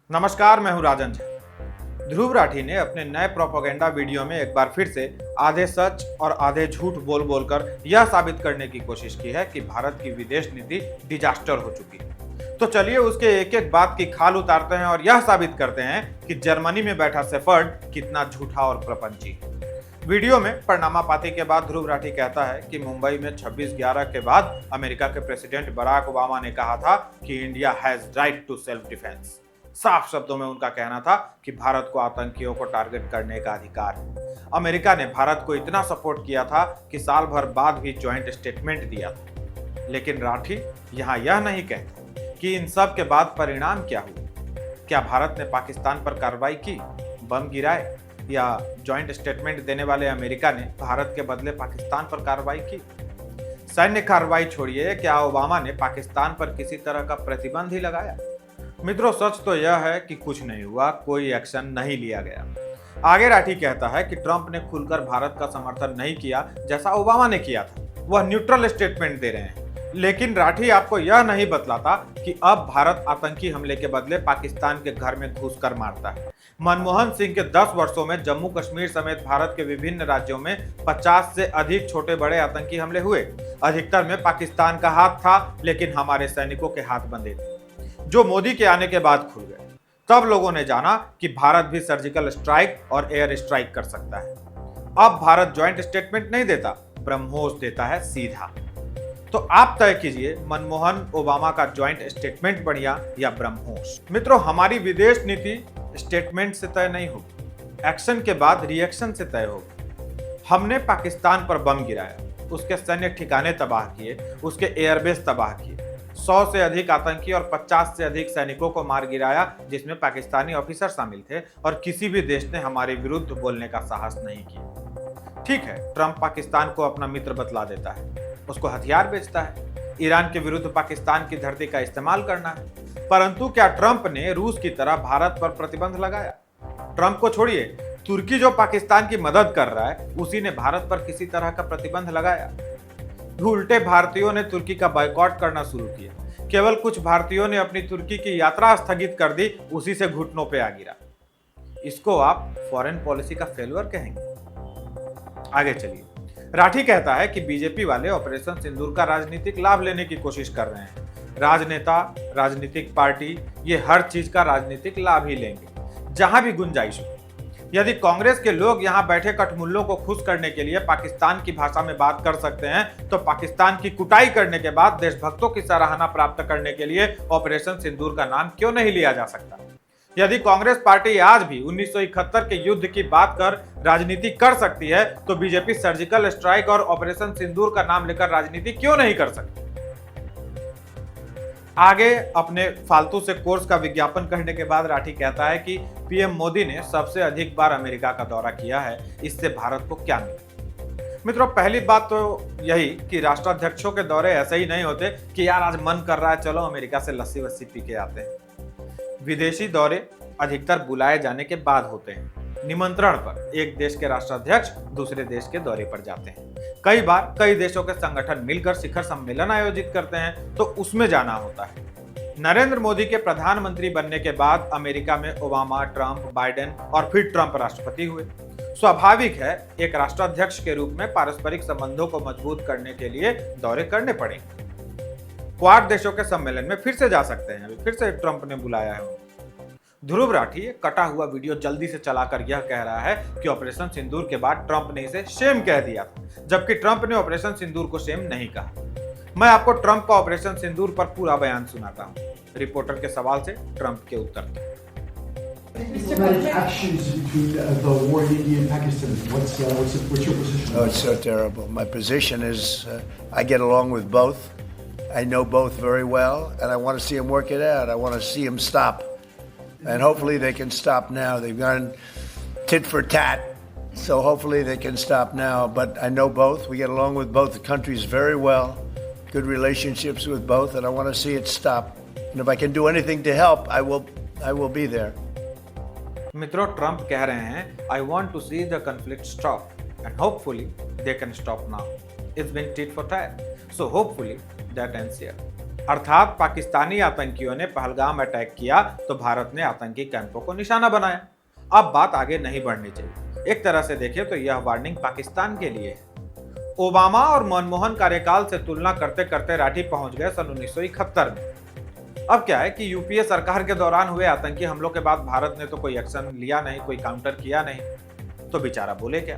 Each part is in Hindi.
नमस्कार, मैं हूं राजन झा। ध्रुव राठी ने अपने नए प्रोपेगेंडा वीडियो में एक बार फिर से आधे सच और आधे झूठ बोल बोलकर यह साबित करने की कोशिश की है कि भारत की विदेश नीति डिजास्टर हो चुकी है। तो चलिए उसके एक एक बात की खाल उतारते हैं और यह साबित करते हैं कि जर्मनी में बैठा सेफर्ड कितना झूठा और प्रपंची है। वीडियो में परिणामा पाती के बाद ध्रुव राठी कहता है कि मुंबई में 26/11 के बाद अमेरिका के प्रेसिडेंट बराक ओबामा ने कहा था कि India has right to self defence. साफ शब्दों में उनका कहना था कि भारत को आतंकियों को टारगेट करने का अधिकार है। अमेरिका ने भारत को इतना सपोर्ट किया था कि साल भर बाद भी ज्वाइंट स्टेटमेंट दिया था। लेकिन राठी यहाँ यह नहीं कहते कि इन सब के बाद परिणाम क्या हुआ। क्या भारत ने पाकिस्तान पर कार्रवाई की, बम गिराए, या ज्वाइंट स्टेटमेंट देने वाले अमेरिका ने भारत के बदले पाकिस्तान पर कार्रवाई की? सैन्य कार्रवाई छोड़िए, क्या ओबामा ने पाकिस्तान पर किसी तरह का प्रतिबंध ही लगाया? मित्रों, सच तो यह है कि कुछ नहीं हुआ, कोई एक्शन नहीं लिया गया। आगे राठी कहता है कि ट्रंप ने खुलकर भारत का समर्थन नहीं किया जैसा ओबामा ने किया था, वह न्यूट्रल स्टेटमेंट दे रहे हैं। लेकिन राठी आपको यह नहीं बतलाता कि अब भारत आतंकी हमले के बदले पाकिस्तान के घर में घुसकर मारता है। मनमोहन सिंह के 10 वर्षों में जम्मू कश्मीर समेत भारत के विभिन्न राज्यों में 50 से अधिक छोटे बड़े आतंकी हमले हुए। अधिकतर में पाकिस्तान का हाथ था, लेकिन हमारे सैनिकों के हाथ बंधे थे, जो मोदी के आने के बाद खुल गए। तब लोगों ने जाना कि भारत भी सर्जिकल स्ट्राइक और एयर स्ट्राइक कर सकता है। अब भारत ज्वाइंट स्टेटमेंट नहीं देता, ब्रह्मोस देता है सीधा। तो आप तय कीजिए, मनमोहन ओबामा का ज्वाइंट स्टेटमेंट बढ़िया या ब्रह्मोस? मित्रों, हमारी विदेश नीति स्टेटमेंट से तय नहीं होगी, एक्शन के बाद रिएक्शन से तय होगी। हमने पाकिस्तान पर बम गिराया, उसके सैन्य ठिकाने तबाह किए, उसके एयरबेस तबाह किए, 100 से अधिक आतंकी और 50 से अधिक सैनिकों को मार गिराया, जिसमें पाकिस्तानी ऑफिसर शामिल थे, और किसी भी देश ने हमारे विरुद्ध बोलने का साहस नहीं किया। ठीक है, ट्रंप पाकिस्तान को अपना मित्र बतला देता है, उसको हथियार बेचता है, ईरान के विरुद्ध पाकिस्तान की धरती का इस्तेमाल करना है। परंतु क्या ट्रंप ने रूस की तरह भारत पर प्रतिबंध लगाया? ट्रंप को छोड़िए, तुर्की जो पाकिस्तान की मदद कर रहा है, उसी ने भारत पर किसी तरह का प्रतिबंध लगाया? उल्टे भारतीयों ने तुर्की का बायकॉट करना शुरू किया। केवल कुछ भारतीयों ने अपनी तुर्की की यात्रा स्थगित कर दी, उसी से घुटनों पे आ गिरा। इसको आप फॉरेन पॉलिसी का फेल्योर कहेंगे? आगे चलिए। राठी कहता है कि बीजेपी वाले ऑपरेशन सिंदूर का राजनीतिक लाभ लेने की कोशिश कर रहे हैं। राजनेता, राजनीतिक पार्टी, ये हर चीज का राजनीतिक लाभ ही लेंगे जहां भी गुंजाइश हो। यदि कांग्रेस के लोग यहां बैठे कठमुल्लों को खुश करने के लिए पाकिस्तान की भाषा में बात कर सकते हैं, तो पाकिस्तान की कुटाई करने के बाद देशभक्तों की सराहना प्राप्त करने के लिए ऑपरेशन सिंदूर का नाम क्यों नहीं लिया जा सकता? यदि कांग्रेस पार्टी आज भी 1971 के युद्ध की बात कर राजनीति कर सकती है, तो बीजेपी सर्जिकल स्ट्राइक और ऑपरेशन सिंदूर का नाम लेकर राजनीति क्यों नहीं कर सकती? आगे अपने फालतू से कोर्स का विज्ञापन करने के बाद राठी कहता है कि पीएम मोदी ने सबसे अधिक बार अमेरिका का दौरा किया है, इससे भारत को क्या मिला? मित्रों, पहली बात तो यही कि राष्ट्राध्यक्षों के दौरे ऐसे ही नहीं होते कि यार आज मन कर रहा है चलो अमेरिका से लस्सी वस्सी पी के आते हैं। विदेशी दौरे अधिकतर बुलाए जाने के बाद होते हैं, निमंत्रण पर। एक देश के राष्ट्राध्यक्ष दूसरे देश के दौरे पर जाते हैं। कई बार कई देशों के संगठन मिलकर शिखर सम्मेलन आयोजित करते हैं, तो उसमें जाना होता है। नरेंद्र मोदी के प्रधानमंत्री बनने के बाद अमेरिका में ओबामा, ट्रंप, बाइडेन और फिर ट्रंप राष्ट्रपति हुए। स्वाभाविक है, एक राष्ट्राध्यक्ष के रूप में पारस्परिक संबंधों को मजबूत करने के लिए दौरे करने पड़ेंगे। क्वाड देशों के सम्मेलन में फिर से जा सकते हैं, अभी फिर से ट्रंप ने बुलाया है उन्हें। ध्रुव राठी कटा हुआ वीडियो जल्दी से चलाकर यह कह रहा है कि ऑपरेशन सिंदूर के बाद ट्रंप ने इसे शेम कह दिया था, जबकि ट्रंप ने ऑपरेशन सिंदूर को शेम नहीं कहा। मैं आपको ट्रंप का ऑपरेशन सिंदूर पर पूरा बयान सुनाता हूं। रिपोर्टर के सवाल से ट्रंप के उत्तर थे। Actions between the war in India and Pakistan. What's your position? Oh, it's so terrible. My position is I get along with both. I know both very well, and I want to see them work it out. I want to see them stop. And hopefully they can stop now. They've gone tit for tat, so hopefully they can stop now. But I know both. We get along with both the countries very well. Good relationships with both, and I want to see it stop. And if I can do anything to help, I will be there. मित्रों, ट्रंप कह रहे हैं I want to see the conflict stop, and hopefully they can stop now. It's been tit for tat, so hopefully that ends here. अर्थात पाकिस्तानी आतंकियों ने पहलगाम अटैक किया तो भारत ने आतंकी कैंपों को निशाना बनाया। अब बात आगे नहीं बढ़नी चाहिए। एक तरह से देखें तो यह वार्निंग पाकिस्तान के लिए है। ओबामा और मनमोहन कार्यकाल से तुलना करते करते राठी पहुंच गए सन 1971 में। अब क्या है कि यूपीए सरकार के दौरान हुए आतंकी हमलों के बाद भारत ने तो कोई एक्शन लिया नहीं, कोई काउंटर किया नहीं, तो बेचारा बोले क्या।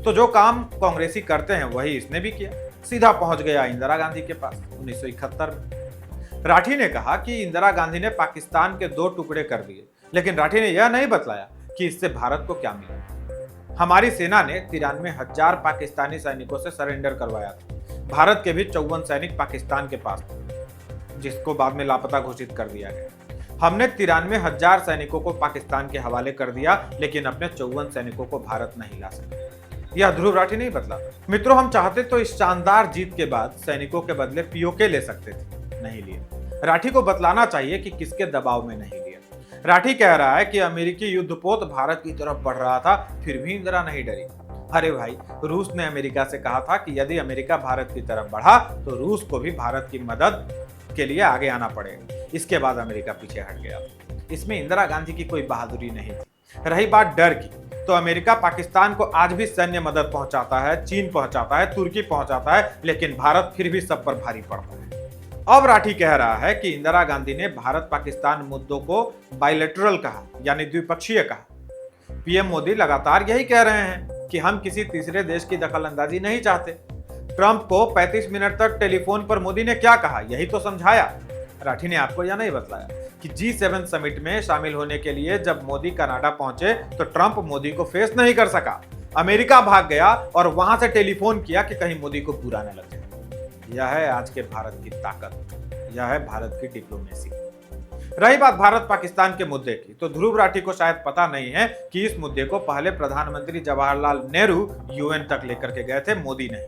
तो जो काम कांग्रेसी करते हैं वही इसने भी किया, सीधा पहुंच गया इंदिरा गांधी के पास 1971 में। राठी ने कहा कि इंदिरा गांधी ने पाकिस्तान के 2 टुकड़े कर दिए, लेकिन राठी ने यह नहीं बतलाया कि इससे भारत को क्या मिला। हमारी सेना ने 93,000 पाकिस्तानी सैनिकों से सरेंडर करवाया था। भारत के भी 54 सैनिक पाकिस्तान के पास थे, जिसको बाद में लापता घोषित कर दिया गया। हमने 93,000 सैनिकों को पाकिस्तान के हवाले कर दिया, लेकिन अपने 54 सैनिकों को भारत नहीं ला सके। यह ध्रुव राठी नहीं बतला। मित्रों, हम चाहते तो इस शानदार जीत के बाद सैनिकों के बदले पीओके ले सकते थे, नहीं लिए। राठी को बतलाना चाहिए कि किसके दबाव में नहीं लिया। राठी कह रहा है कि अमेरिकी युद्धपोत भारत की तरफ बढ़ रहा था, फिर भी इंदिरा नहीं डरी। अरे भाई, रूस ने अमेरिका से कहा था कि यदि अमेरिका भारत की तरफ बढ़ा तो रूस को भी भारत की मदद के लिए आगे आना पड़ेगा। इसके बाद अमेरिका पीछे हट गया। इसमें इंदिरा गांधी की कोई बहादुरी नहीं थी। रही बात डर की, तो अमेरिका पाकिस्तान को आज भी सैन्य मदद पहुंचाता है, चीन पहुंचाता है, तुर्की पहुंचाता है, लेकिन भारत फिर भी सब पर भारी पड़ता है। अब राठी कह रहा है कि इंदिरा गांधी ने भारत पाकिस्तान मुद्दों को बायलैटरल कहा, यानी द्विपक्षीय कहा। पीएम मोदी लगातार यही कह रहे हैं कि हम किसी तीसरे देश की दखलंदाजी नहीं चाहते। ट्रंप को 35 मिनट तक टेलीफोन पर मोदी ने क्या कहा, यही तो समझाया। राठी ने आपको यह नहीं बतलाया कि G7 समिट में शामिल होने के लिए जब मोदी कनाडा पहुंचे तो ट्रंप मोदी को फेस नहीं कर सका। अमेरिका भाग गया और वहां से टेलीफोन किया कि कहीं मोदी को बुरा न लगे। यह है आज के भारत की ताकत, यह है भारत की डिप्लोमेसी। रही बात भारत पाकिस्तान के मुद्दे की, तो ध्रुव राठी को शायद पता नहीं है कि इस मुद्दे को पहले प्रधानमंत्री जवाहरलाल नेहरू यूएन तक लेकर के गए थे, मोदी नहीं।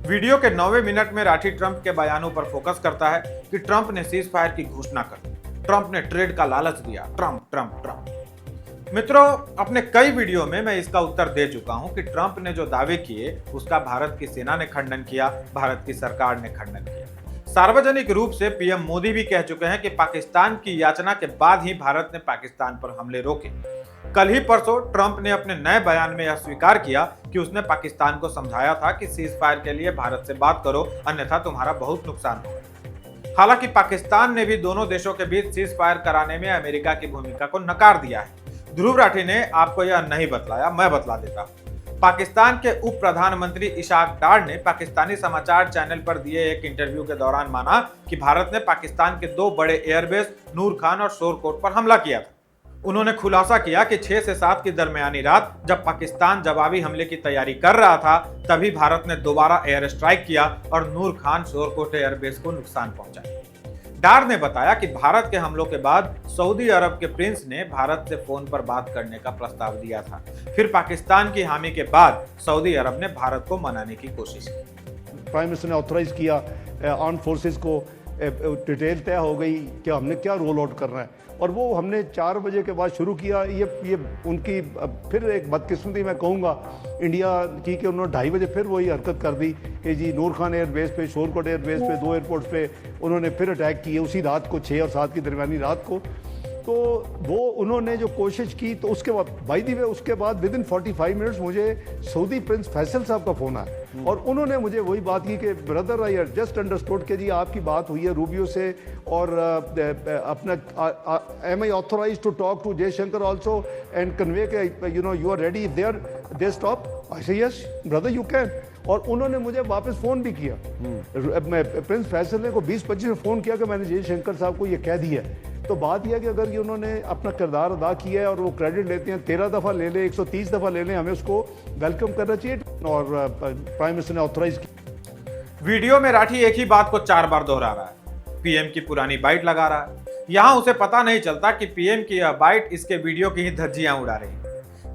वीडियो के 9वें मिनट में राठी ट्रंप के बयानों पर फोकस करता है कि ट्रंप ने सीज फायर की घोषणा कर दी, ट्रंप ने ट्रेड का लालच दिया, ट्रंप ट्रंप ट्रंप। मित्रों, अपने कई वीडियो में मैं इसका उत्तर दे चुका हूं कि ट्रंप ने जो दावे किए उसका भारत की सेना ने खंडन किया, भारत की सरकार ने खंडन किया। सार्वजनिक रूप से पीएम मोदी भी कह चुके हैं कि पाकिस्तान की याचना के बाद ही भारत ने पाकिस्तान पर हमले रोके। कल ही परसों ट्रंप ने अपने नए बयान में यह स्वीकार किया कि उसने पाकिस्तान को समझाया था कि सीज फायर के लिए भारत से बात करो, अन्यथा तुम्हारा बहुत नुकसान होगा। हालांकि पाकिस्तान ने भी दोनों देशों के बीच सीज फायर कराने में अमेरिका की भूमिका को नकार दिया है। ध्रुव राठी ने आपको यह नहीं बतलाया, मैं बतला देता हूं। पाकिस्तान के उप प्रधानमंत्री इशाक डार ने पाकिस्तानी समाचार चैनल पर दिए एक इंटरव्यू के दौरान माना कि भारत ने पाकिस्तान के 2 बड़े एयरबेस नूर खान और शोरकोट पर हमला किया था। उन्होंने खुलासा किया कि 6 से 7 की दरमियानी रात जब पाकिस्तान जवाबी हमले की तैयारी कर रहा था, तभी भारत ने दोबारा एयर स्ट्राइक किया और नूर खान शोरकोट एयरबेस को नुकसान पहुंचाया। डार ने बताया कि भारत के हमलों के बाद सऊदी अरब के प्रिंस ने भारत से फोन पर बात करने का प्रस्ताव दिया था। फिर पाकिस्तान की हामी के बाद सऊदी अरब ने भारत को मनाने की कोशिश की। प्राइम मिनिस्टर ने ऑथराइज किया आर्म फोर्सेस को, डिटेल तय हो गई कि हमने क्या रोल आउट करना है, और वो हमने 4 बजे के बाद शुरू किया। ये उनकी फिर एक बदकिस्मती मैं कहूँगा इंडिया की कि उन्होंने 2:30 बजे फिर वही हरकत कर दी कि जी नूर खान एयरबेस पे, शोरकोट एयरबेस पे, 2 एयरपोर्ट्स पे उन्होंने फिर अटैक किए उसी रात को, 6 और 7 की दरमियानी रात को। तो वो उन्होंने जो कोशिश की, तो उसके बाद बाई दी वे उसके बाद विद इन 45 मिनट्स मुझे सऊदी प्रिंस फैसल साहब का फ़ोन आया और उन्होंने मुझे वही बात की कि ब्रदर आई जस्ट अंडरस्टूड कि जी आपकी बात हुई है रूबियो से और अपना am I authorize to talk to Jaishankar also and convey के you are ready there they stop. I say yes brother you can. और उन्होंने मुझे वापस फ़ोन भी किया, प्रिंस फैसल ने को 20-25 में फ़ोन किया कि मैंने जयशंकर साहब को ये कह दिया। तो बात यह है कि अगर ये उन्होंने अपना किरदार अदा किया है और वो क्रेडिट लेते हैं, 13 दफ़ा ले लें, 130 दफ़ा ले लें, हमें उसको वेलकम करना चाहिए। और प्राइम मिनिस्टर ने ऑथराइज किया। वीडियो में राठी एक ही बात को 4 बार दोहरा रहा है, पीएम की पुरानी बाइट लगा रहा है। यहां उसे पता नहीं चलता कि पीएम की यह बाइट इसके वीडियो की ही धज्जियां उड़ा रही है।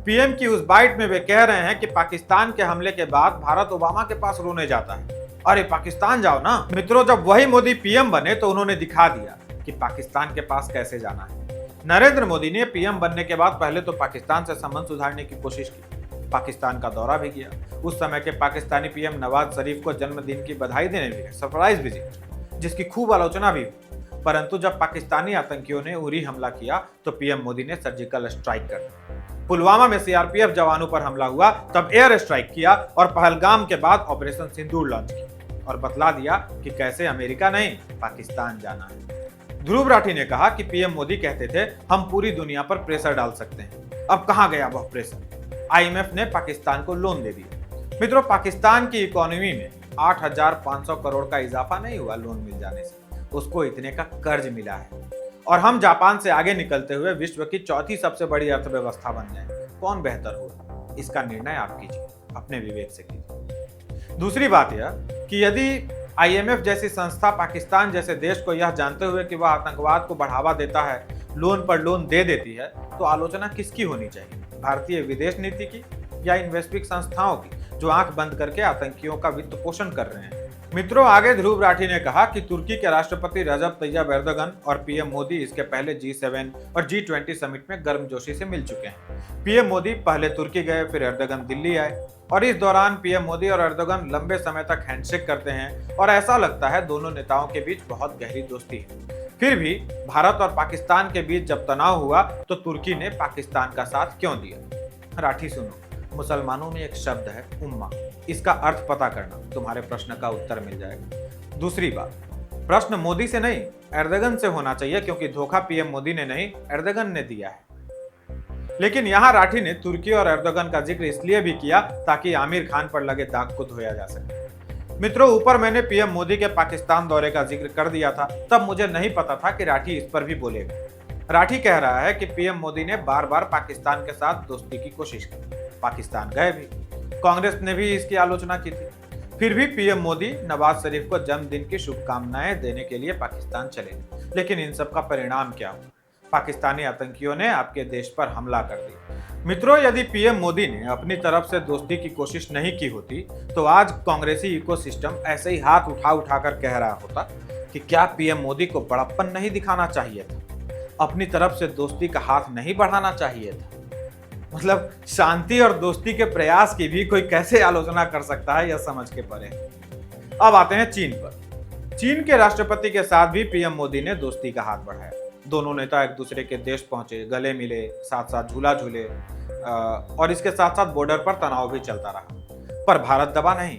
पीएम की उस बाइट में वे कह रहे हैं कि पाकिस्तान के हमले के बाद भारत ओबामा के पास रोने जाता है। अरे पाकिस्तान जाओ ना। मित्रों, जब वही मोदी पीएम बने तो उन्होंने दिखा दिया कि पाकिस्तान के पास कैसे जाना है। नरेंद्र मोदी ने पीएम बनने के बाद पहले तो पाकिस्तान से संबंध सुधारने की कोशिश की, पाकिस्तान का दौरा भी किया। उस समय के पाकिस्तानी पीएम नवाज शरीफ को जन्मदिन की बधाई देने भी गए, सरप्राइज विजिट, जिसकी खूब आलोचना भी हुई। परंतु जब पाकिस्तानी आतंकियों ने उरी हमला किया तो पीएम मोदी ने सर्जिकल स्ट्राइक कर दी। पुलवामा में सीआरपीएफ जवानों पर हमला हुआ तब एयर स्ट्राइक किया और पहलगाम के बाद ऑपरेशन सिंदूर लॉन्च किया और बतला दिया कि कैसे अमेरिका नहीं पाकिस्तान जाना है। ध्रुव राठी ने कहा कि पीएम मोदी कहते थे हम पूरी दुनिया पर प्रेशर डाल सकते हैं। अब कहां गया वह प्रेशर? आईएमएफ ने पाकिस्तान को लोन दे दिया। मित्रों, पाकिस्तान की इकोनॉमी में 8,500 करोड़ का इजाफा नहीं हुआ लोन मिल जाने से, उसको इतने का कर्ज मिला है। और हम जापान से आगे निकलते हुए विश्व की चौथी सबसे बड़ी अर्थव्यवस्था बन जाए। कौन बेहतर होगा, इसका निर्णय आप कीजिए, अपने विवेक से कीजिए। दूसरी बात यह कि यदि आईएमएफ जैसी संस्था पाकिस्तान जैसे देश को यह जानते हुए कि वह आतंकवाद को बढ़ावा देता है, लोन पर लोन दे देती है, तो आलोचना किसकी होनी चाहिए? भारतीय विदेश नीति की या इन वैश्विक संस्थाओं की जो आंख बंद करके आतंकियों का वित्त पोषण कर रहे हैं? मित्रों, आगे ध्रुव राठी ने कहा कि तुर्की के राष्ट्रपति रजब तैयब एर्दोगन और पीएम मोदी इसके पहले G7 और G20 समिट में गर्मजोशी से मिल चुके हैं। पीएम मोदी पहले तुर्की गए, फिर एर्दोगन दिल्ली आए और इस दौरान पीएम मोदी और एर्दोगन लंबे समय तक हैंडशेक करते हैं और ऐसा लगता है दोनों नेताओं के बीच बहुत गहरी दोस्ती है। फिर भी भारत और पाकिस्तान के बीच जब तनाव हुआ तो तुर्की ने पाकिस्तान का साथ क्यों दिया? राठी सुनो, मुसलमानों में एक शब्द है उम्मा, इसका अर्थ पता करना, तुम्हारे प्रश्न का उत्तर मिल जाएगा। दूसरी बात, प्रश्न मोदी से नहीं एर्दोगन से होना चाहिए, क्योंकि धोखा पीएम मोदी ने नहीं एर्दोगन ने दिया है। लेकिन यहां राठी ने तुर्की और एर्दोगन का जिक्र इसलिए भी किया ताकि आमिर खान पर लगे दाग को धोया जा सके। मित्रों, ऊपर मैंने पीएम मोदी के पाकिस्तान दौरे का जिक्र कर दिया था, तब मुझे नहीं पता था कि राठी इस पर भी बोलेगा। राठी कह रहा है कि पीएम मोदी ने बार बार पाकिस्तान के साथ दोस्ती की कोशिश की, पाकिस्तान गए भी, कांग्रेस ने भी इसकी आलोचना की थी। फिर भी पीएम मोदी नवाज शरीफ को जन्मदिन की शुभकामनाएं देने के लिए पाकिस्तान चले। लेकिन इन सब का परिणाम क्या हुआ? पाकिस्तानी आतंकियों ने आपके देश पर हमला कर दिया। मित्रों, यदि पीएम मोदी ने अपनी तरफ से दोस्ती की कोशिश नहीं की होती तो आज कांग्रेसी इकोसिस्टम ऐसे ही हाथ उठा उठाकर कह रहा होता कि क्या पीएम मोदी को बड़प्पन नहीं दिखाना चाहिए था, अपनी तरफ से दोस्ती का हाथ नहीं बढ़ाना चाहिए था। मतलब शांति और दोस्ती के प्रयास की भी कोई कैसे आलोचना कर सकता है, यह समझ के परे। अब आते हैं चीन पर। चीन के राष्ट्रपति के साथ भी पीएम मोदी ने दोस्ती का हाथ बढ़ाया। दोनों नेता एक दूसरे के देश पहुंचे, गले मिले, साथ साथ झूला झूले और इसके साथ साथ बॉर्डर पर तनाव भी चलता रहा। पर भारत दबा नहीं।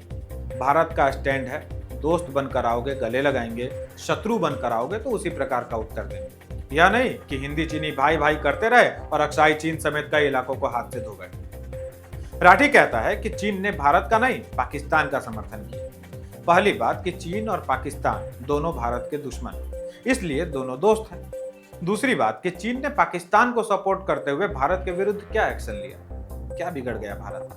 भारत का स्टैंड है, दोस्त बनकर आओगे गले लगाएंगे, शत्रु बनकर आओगे तो उसी प्रकार का उत्तर देंगे। यह नहीं कि हिंदी चीनी भाई भाई करते रहे और अक्साई चीन समेत कई इलाकों को हाथ से धो गए। राठी कहता है कि चीन ने भारत का नहीं पाकिस्तान का समर्थन किया। पहली बात कि चीन और पाकिस्तान दोनों भारत के दुश्मन हैं, इसलिए दोनों दोस्त हैं। दूसरी बात कि चीन ने पाकिस्तान को सपोर्ट करते हुए भारत के विरुद्ध क्या एक्शन लिया, क्या बिगड़ गया भारत?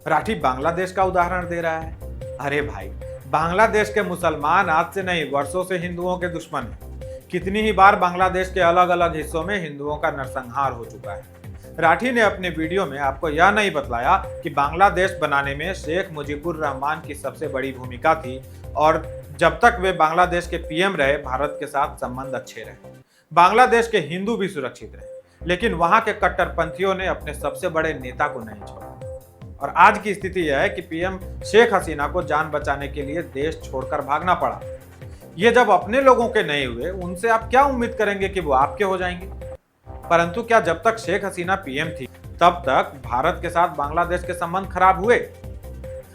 राठी बांग्लादेश का उदाहरण दे रहा है। अरे भाई, बांग्लादेश के मुसलमान आज से नहीं वर्षों से हिंदुओं के दुश्मन हैं। कितनी ही बार बांग्लादेश के अलग अलग हिस्सों में हिंदुओं का नरसंहार हो चुका है। राठी ने अपने वीडियो में आपको यह नहीं बतलाया कि बांग्लादेश बनाने में शेख मुजीबुर रहमान की सबसे बड़ी भूमिका थी और जब तक वे बांग्लादेश के पीएम रहे भारत के साथ संबंध अच्छे रहे, बांग्लादेश के हिंदू भी सुरक्षित रहे। लेकिन वहां के कट्टरपंथियों ने अपने सबसे बड़े नेता को नहीं छोड़ा और आज की स्थिति यह है कि पीएम शेख हसीना को जान बचाने के लिए देश छोड़कर भागना पड़ा। ये जब अपने लोगों के नहीं हुए, उनसे आप क्या उम्मीद करेंगे कि वो आपके हो जाएंगे? परंतु क्या जब तक शेख हसीना पीएम थी तब तक भारत के साथ बांग्लादेश के संबंध खराब हुए?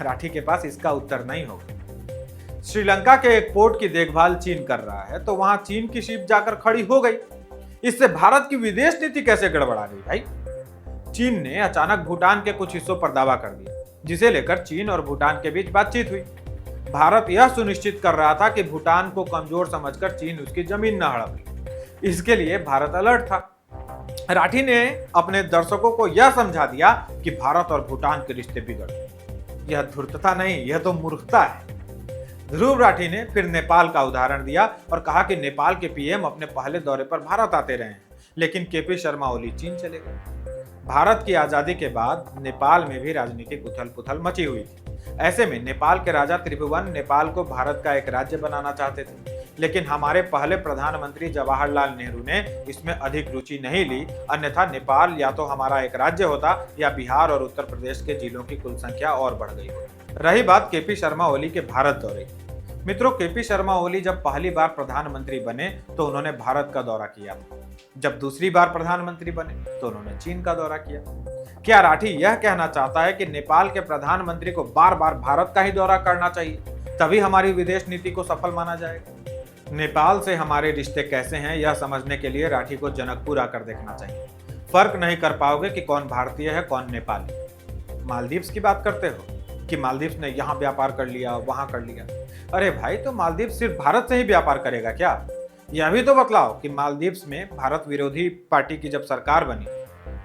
राठी के पास इसका उत्तर नहीं होगा। श्रीलंका के एक पोर्ट की देखभाल चीन कर रहा है तो वहां चीन की शिप जाकर खड़ी हो गई। इससे भारत की विदेश नीति कैसे गड़बड़ा गई भाई? चीन ने अचानक भूटान के कुछ हिस्सों पर दावा कर दिया, जिसे लेकर चीन और भूटान के बीच बातचीत हुई। भारत यह सुनिश्चित कर रहा था कि भूटान को कमजोर समझकर चीन उसकी जमीन न हड़प ले। इसके लिए भारत अलर्ट था। राठी ने अपने दर्शकों को यह समझा दिया कि भारत और भूटान के रिश्ते बिगड़ गए। यह धूर्तता नहीं, यह तो मूर्खता है। ध्रुव राठी ने फिर नेपाल का उदाहरण दिया और कहा कि नेपाल के पीएम अपने पहले दौरे पर भारत आते रहे हैं, लेकिन केपी शर्मा ओली चीन चले गए। भारत की आजादी के बाद नेपाल में भी राजनीतिक उथल पुथल मची हुई थी। ऐसे में नेपाल के राजा त्रिभुवन नेपाल को भारत का एक राज्य बनाना चाहते थे, लेकिन हमारे पहले प्रधानमंत्री जवाहरलाल नेहरू ने इसमें अधिक रुचि नहीं ली, अन्यथा नेपाल या तो हमारा एक राज्य होता या बिहार और उत्तर प्रदेश के जिलों की कुल संख्या और बढ़ गई होती। रही बात केपी शर्मा ओली के भारत दौरे की। मित्रों, केपी शर्मा ओली जब पहली बार प्रधानमंत्री बने तो उन्होंने भारत का दौरा किया था। जब दूसरी बार प्रधानमंत्री बने तो उन्होंने चीन का दौरा किया। क्या राठी यह कहना चाहता है कि नेपाल के प्रधानमंत्री को बार बार भारत का ही दौरा करना चाहिए, तभी हमारी विदेश नीति को सफल माना जाएगा? नेपाल से हमारे रिश्ते कैसे हैं, यह समझने के लिए राठी को जनकपुर आकर देखना चाहिए। फर्क नहीं कर पाओगे कि कौन भारतीय है कौन नेपाली। मालदीव्स की बात करते हो कि मालदीव्स ने यहाँ व्यापार कर लिया, वहां कर लिया। अरे भाई, तो मालदीव्स सिर्फ भारत से ही व्यापार करेगा क्या? यह भी तो बतलाओ कि मालदीव्स में भारत विरोधी पार्टी की जब सरकार बनी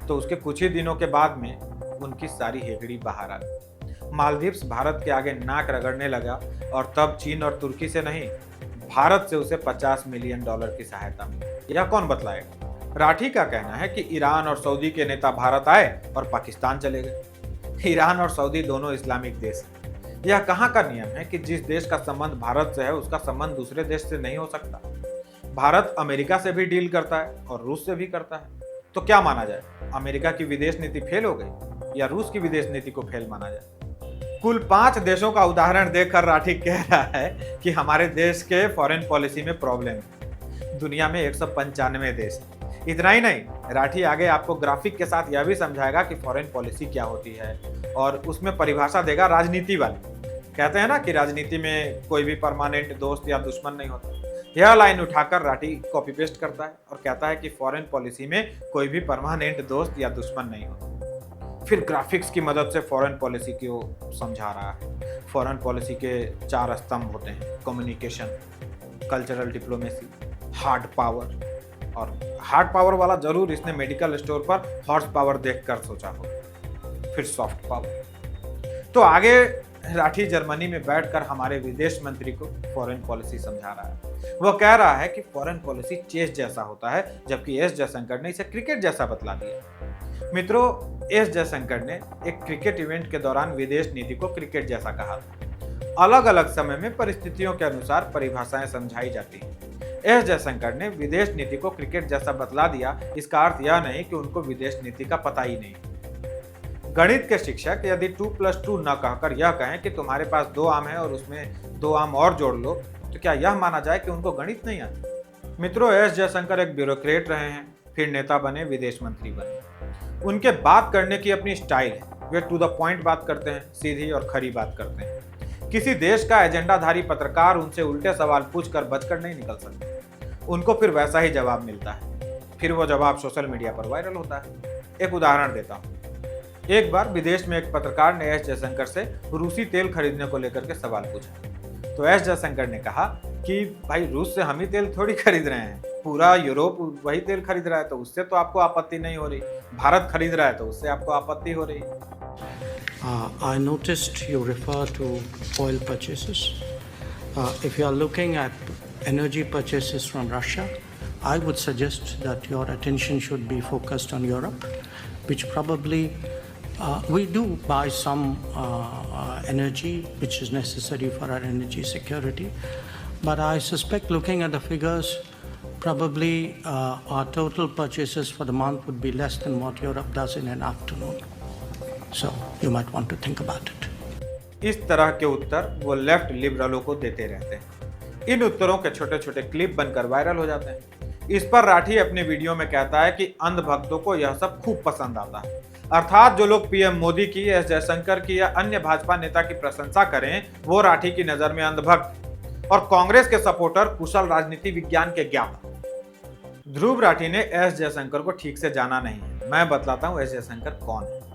तो उसके कुछ ही दिनों के बाद में उनकी सारी हेगड़ी बाहर आ गई। मालदीव्स भारत के आगे नाक रगड़ने लगा और तब चीन और तुर्की से नहीं, भारत से उसे $50 मिलियन की सहायता मिली। यह कौन बतलाएगा? राठी का कहना है कि ईरान और सऊदी के नेता भारत आए और पाकिस्तान चले गए। ईरान और सऊदी दोनों इस्लामिक देश हैं। यह कहाँ का नियम है कि जिस देश का संबंध भारत से है उसका संबंध दूसरे देश से नहीं हो सकता? भारत अमेरिका से भी डील करता है और रूस से भी करता है। तो क्या माना जाए, अमेरिका की विदेश नीति फेल हो गई या रूस की विदेश नीति को फेल माना जाए? कुल 5 देशों का उदाहरण देकर राठी कह रहा है कि हमारे देश के फॉरेन पॉलिसी में प्रॉब्लम है। दुनिया में 195 देश हैं। इतना ही नहीं, राठी आगे आपको ग्राफिक के साथ यह भी समझाएगा कि फॉरेन पॉलिसी क्या होती है और उसमें परिभाषा देगा राजनीति वाली। कहते हैं ना कि राजनीति में कोई भी परमानेंट दोस्त या दुश्मन नहीं होता। यह लाइन उठाकर राठी कॉपी पेस्ट करता है और कहता है कि फॉरेन पॉलिसी में कोई भी परमानेंट दोस्त या दुश्मन नहीं होता। फिर ग्राफिक्स की मदद से फॉरेन पॉलिसी को समझा रहा है। फॉरेन पॉलिसी के 4 स्तंभ होते हैं: communication, cultural diplomacy, hard power. और हार्ड पावर वाला जरूर इसने मेडिकल स्टोर पर हॉर्स पावर देखकर सोचा हो। फिर सॉफ्ट पावर। तो आगे राठी जर्मनी में बैठकर हमारे विदेश मंत्री को फॉरेन पॉलिसी समझा रहा है। वह कह रहा है कि फॉरेन पॉलिसी चेस जैसा होता है, जबकि एस जयशंकर ने इसे क्रिकेट जैसा बतला दिया। मित्रों, एस जयशंकर ने एक क्रिकेट इवेंट के दौरान विदेश नीति को क्रिकेट जैसा कहा था। अलग अलग समय में परिस्थितियों के अनुसार परिभाषाएं समझाई जाती हैं। एस जयशंकर ने विदेश नीति को क्रिकेट जैसा बतला दिया, इसका अर्थ यह नहीं कि उनको विदेश नीति का पता ही नहीं। गणित के शिक्षक यदि 2+2 न कहकर यह कहें कि तुम्हारे पास 2 आम है और उसमें 2 आम और जोड़ लो, तो क्या यह माना जाए कि उनको गणित नहीं आता? मित्रों, एस जयशंकर एक ब्यूरोक्रेट रहे हैं, फिर नेता बने, विदेश मंत्री बने। उनके बात करने की अपनी स्टाइल है। वे टू द पॉइंट बात करते हैं, सीधी और खरी बात करते हैं। किसी देश का एजेंडाधारी पत्रकार उनसे उल्टे सवाल पूछकर बचकर नहीं निकल सकते। उनको फिर वैसा ही जवाब मिलता है। फिर वो जवाब सोशल मीडिया पर वायरल होता है। एक उदाहरण देता हूँ। एक बार विदेश में एक पत्रकार ने एस जयशंकर से रूसी तेल खरीदने को लेकर के सवाल पूछा। तो एस जयशंकर ने कहा कि भाई, रूस से हम ही तेल थोड़ी खरीद रहे हैं, पूरा यूरोप वही तेल खरीद रहा है, तो उससे तो आपको आपत्ति नहीं हो रही। भारत खरीद रहा है तो उससे आपको आपत्ति हो रही। I noticed you refer to oil purchases. If you are looking at energy purchases from Russia, I would suggest that your attention should be focused on Europe, which probably we do buy some energy which is necessary for our energy security. But I suspect, looking at the figures, probably our total purchases for the month would be less than what Europe does in an afternoon. So you might want to think about it. इस तरह के उत्तर वो लेफ्ट लिबरलों को देते रहते हैं। इन उत्तरों के छोटे छोटे क्लिप बनकर वायरल हो जाते हैं। इस पर राठी अपने वीडियो में कहता है कि अंधभक्तों को यह सब खूब पसंद आता है। अर्थात जो लोग पीएम मोदी की, एस जयशंकर की या अन्य भाजपा नेता की प्रशंसा करें, वो राठी की नजर में अंधभक्त और कांग्रेस के सपोर्टर कुशल राजनीति विज्ञान के ज्ञाता। ध्रुव राठी ने एस जयशंकर को ठीक से जाना नहीं है। मैं बतलाता हूँ एस जयशंकर कौन है।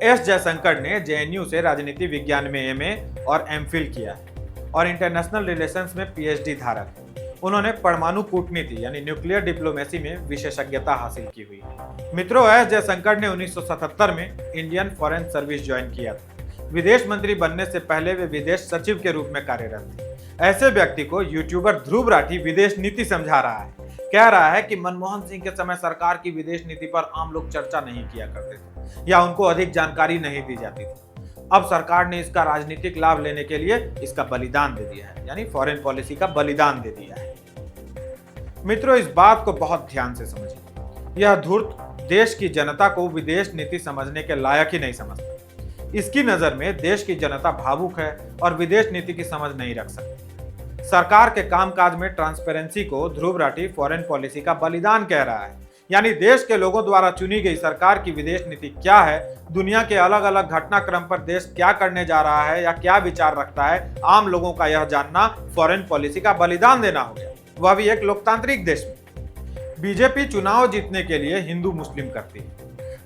एस जयशंकर ने जेएनयू से राजनीति विज्ञान में एमए और एमफिल किया है और इंटरनेशनल रिलेशंस में पीएचडी धारक है। उन्होंने परमाणु कूटनीति यानी न्यूक्लियर डिप्लोमेसी में विशेषज्ञता हासिल की हुई है। मित्रों, एस जयशंकर ने 1977 में इंडियन फॉरेन सर्विस ज्वाइन किया था। विदेश मंत्री बनने से पहले वे विदेश सचिव के रूप में कार्यरत थे। ऐसे व्यक्ति को यूट्यूबर ध्रुव राठी विदेश नीति समझा रहा है। कह रहा है कि मनमोहन सिंह के समय सरकार की विदेश नीति पर आम लोग चर्चा नहीं किया करते थे या उनको अधिक जानकारी नहीं दी जाती थी। अब सरकार ने इसका राजनीतिक लाभ लेने के लिए इसका बलिदान दे दिया है, यानी फॉरेन पॉलिसी का बलिदान दे दिया है। मित्रों, इस बात को बहुत ध्यान से समझिए। यह धूर्त देश की जनता को विदेश नीति समझने के लायक ही नहीं समझता। इसकी नजर में देश की जनता भावुक है और विदेश नीति की समझ नहीं रख सकती। सरकार के कामकाज में ट्रांसपेरेंसी को ध्रुव राठी फॉरेन पॉलिसी का बलिदान कह रहा है। यानी देश के लोगों द्वारा चुनी गई सरकार की विदेश नीति क्या है, दुनिया के अलग अलग घटनाक्रम पर देश क्या करने जा रहा है या क्या विचार रखता है, आम लोगों का यह जानना फॉरेन पॉलिसी का बलिदान देना हो गया, वह भी एक लोकतांत्रिक देश में। बीजेपी चुनाव जीतने के लिए हिंदू मुस्लिम करती है,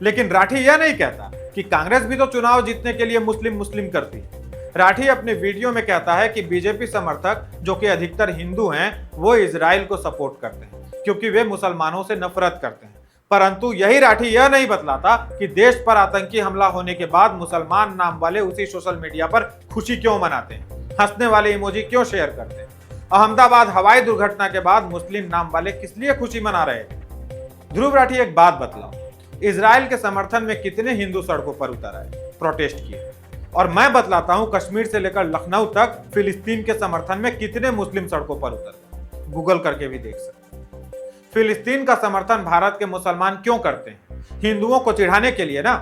लेकिन राठी यह नहीं कहता कि कांग्रेस भी तो चुनाव जीतने के लिए मुस्लिम मुस्लिम करती है। राठी अपने वीडियो में कहता है कि बीजेपी समर्थक, जो कि अधिकतर हिंदू हैं, वो इजराइल को सपोर्ट करते हैं क्योंकि वे मुसलमानों से नफरत करते हैं। परंतु यही राठी यह नहीं बतलाता कि देश पर आतंकी हमला होने के बाद मुसलमान नाम वाले उसी सोशल मीडिया पर खुशी क्यों मनाते हैं, हंसने वाले इमोजी क्यों शेयर करते हैं। अहमदाबाद हवाई दुर्घटना के बाद मुस्लिम नाम वाले किस लिए खुशी मना रहे थे। ध्रुव राठी, एक बात बतलाओ, इजराइल के समर्थन में कितने हिंदू सड़कों पर उतर आए, प्रोटेस्ट किए? और मैं बतलाता हूं कश्मीर से लेकर लखनऊ तक फिलिस्तीन के समर्थन में कितने मुस्लिम सड़कों पर उतर, गूगल करके भी देख सकते। फिलिस्तीन का समर्थन भारत के मुसलमान क्यों करते हैं? हिंदुओं को चिढ़ाने के लिए ना।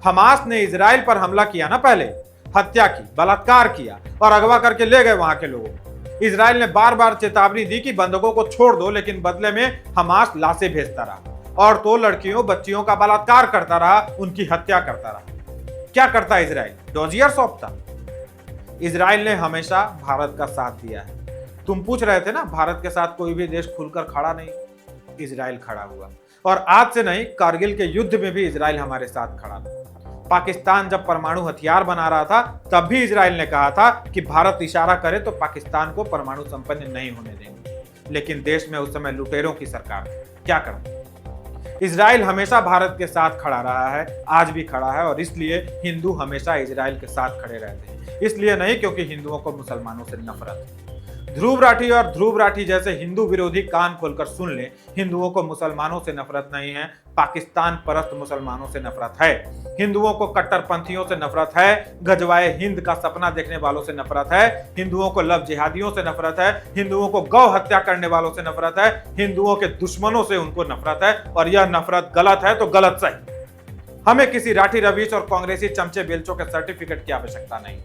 हमास ने इजराइल पर हमला किया ना, पहले हत्या की, बलात्कार किया और अगवा करके ले गए वहां के लोगों को। इजराइल ने बार बार चेतावनी दी कि बंधकों को छोड़ दो, लेकिन बदले में हमास लाशें भेजता रहा और तो लड़कियों बच्चियों का बलात्कार करता रहा, उनकी हत्या करता रहा। क्या करता इजराइल? डोजियर सौंपता। इजराइल ने हमेशा भारत का साथ दिया है। तुम पूछ रहे थे ना, भारत के साथ कोई भी देश खुलकर खड़ा नहीं, इजराइल खड़ा हुआ। और आज से नहीं, कारगिल के युद्ध में भी इजराइल हमारे साथ खड़ा था। पाकिस्तान जब परमाणु हथियार बना रहा था, तब भी इजराइल ने कहा था कि भारत इशारा करे तो पाकिस्तान को परमाणु संपन्न नहीं होने देंगे। लेकिन देश में उस समय लुटेरों की सरकार थी, क्या करते? इजराइल हमेशा भारत के साथ खड़ा रहा है, आज भी खड़ा है, और इसलिए हिंदू हमेशा इजराइल के साथ खड़े रहते हैं। इसलिए नहीं क्योंकि हिंदुओं को मुसलमानों से नफरत है। ध्रुव राठी और ध्रुव राठी जैसे हिंदू विरोधी कान खोलकर सुन ले, हिंदुओं को मुसलमानों से नफरत नहीं है, पाकिस्तान परस्त मुसलमानों से नफरत है। हिंदुओं को कट्टरपंथियों से नफरत है, गजवाए हिंद का सपना देखने वालों से नफरत है। हिंदुओं को लव जिहादियों से नफरत है। हिंदुओं को गौ हत्या करने वालों से नफरत है। हिंदुओं के दुश्मनों से उनको नफरत है, और यह नफरत गलत है तो गलत सही। हमें किसी राठी रवीश और कांग्रेसी चमचे बेलचों के सर्टिफिकेट की आवश्यकता नहीं।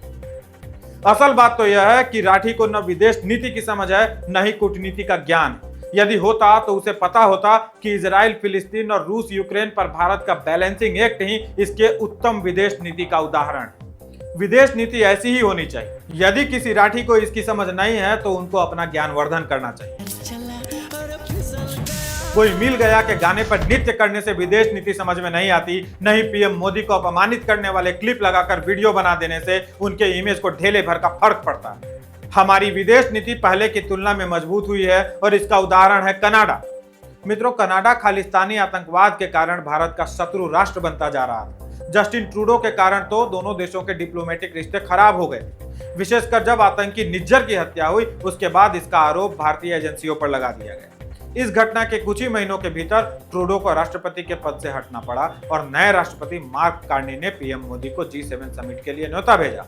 असल बात तो यह है कि राठी को न विदेश नीति की समझ है, न ही कूटनीति का ज्ञान। यदि होता तो उसे पता होता कि इजराइल, फिलिस्तीन और रूस यूक्रेन पर भारत का बैलेंसिंग एक्ट ही इसके उत्तम विदेश नीति का उदाहरण है। विदेश नीति ऐसी ही होनी चाहिए। यदि किसी राठी को इसकी समझ नहीं है तो उनको अपना ज्ञानवर्धन करना चाहिए। कोई मिल गया के गाने पर नृत्य करने से विदेश नीति समझ में नहीं आती, नहीं पीएम मोदी को अपमानित करने वाले क्लिप लगाकर वीडियो बना देने से उनके इमेज को ढेले भर का फर्क पड़ता है। हमारी विदेश नीति पहले की तुलना में मजबूत हुई है, और इसका उदाहरण है कनाडा। मित्रों, कनाडा खालिस्तानी आतंकवाद के कारण भारत का शत्रु राष्ट्र बनता जा रहा था। जस्टिन ट्रूडो के कारण तो दोनों देशों के डिप्लोमेटिक रिश्ते खराब हो गए, विशेषकर जब आतंकी निज्जर की हत्या हुई। उसके बाद इसका आरोप भारतीय एजेंसियों पर लगा दिया गया। इस घटना के कुछ ही महीनों के भीतर ट्रूडो को राष्ट्रपति के पद से हटना पड़ा, और नए राष्ट्रपति मार्क कार्नी ने पीएम मोदी को G7 समिट के लिए न्योता भेजा।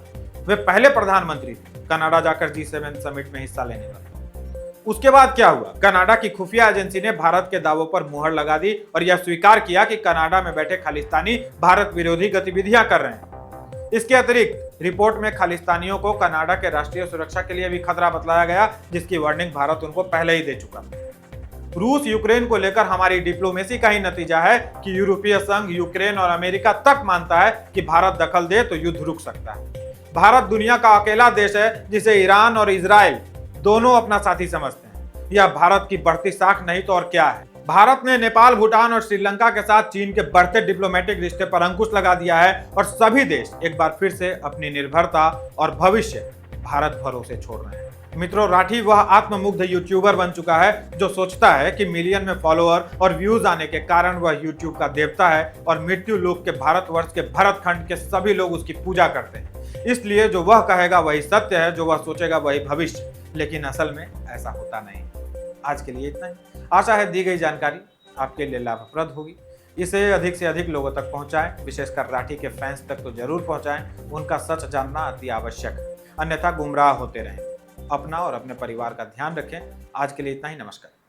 वे पहले प्रधानमंत्री थे कनाडा जाकर G7 समिट में हिस्सा लेने वाले। उसके बाद क्या हुआ? कनाडा की खुफिया एजेंसी ने भारत के दावों पर मुहर लगा दी और यह स्वीकार किया कि कनाडा में बैठे खालिस्तानी भारत विरोधी गतिविधियां कर रहे हैं। इसके अतिरिक्त रिपोर्ट में खालिस्तानियों को कनाडा के राष्ट्रीय सुरक्षा के लिए भी खतरा बतलाया गया, जिसकी वार्निंग भारत उनको पहले ही दे चुका। रूस यूक्रेन को लेकर हमारी डिप्लोमेसी का ही नतीजा है कि यूरोपीय संघ, यूक्रेन और अमेरिका तक मानता है कि भारत दखल दे तो युद्ध रुक सकता है। भारत दुनिया का अकेला देश है जिसे ईरान और इजराइल दोनों अपना साथी समझते हैं। यह भारत की बढ़ती साख नहीं तो और क्या है। भारत ने नेपाल, भूटान और श्रीलंका के साथ चीन के बढ़ते डिप्लोमेटिक रिश्ते पर अंकुश लगा दिया है, और सभी देश एक बार फिर से अपनी निर्भरता और भविष्य भारत भरोसे छोड़ रहे हैं। मित्रों, राठी वह आत्ममुग्ध यूट्यूबर बन चुका है जो सोचता है कि मिलियन में फॉलोअर और व्यूज आने के कारण वह यूट्यूब का देवता है, और मृत्यु लोक के भारतवर्ष के भरतखंड के सभी लोग उसकी पूजा करते हैं। इसलिए जो वह कहेगा वही सत्य है, जो वह सोचेगा वही भविष्य। लेकिन असल में ऐसा होता नहीं। आज के लिए इतना ही। आशा है दी गई जानकारी आपके लिए लाभप्रद होगी। इसे अधिक से अधिक लोगों तक पहुंचाएं, विशेषकर राठी के फैंस तक तो जरूर पहुंचाएं। उनका सच जानना अति आवश्यक है, अन्यथा गुमराह होते रहें। अपना और अपने परिवार का ध्यान रखें। आज के लिए इतना ही। नमस्कार।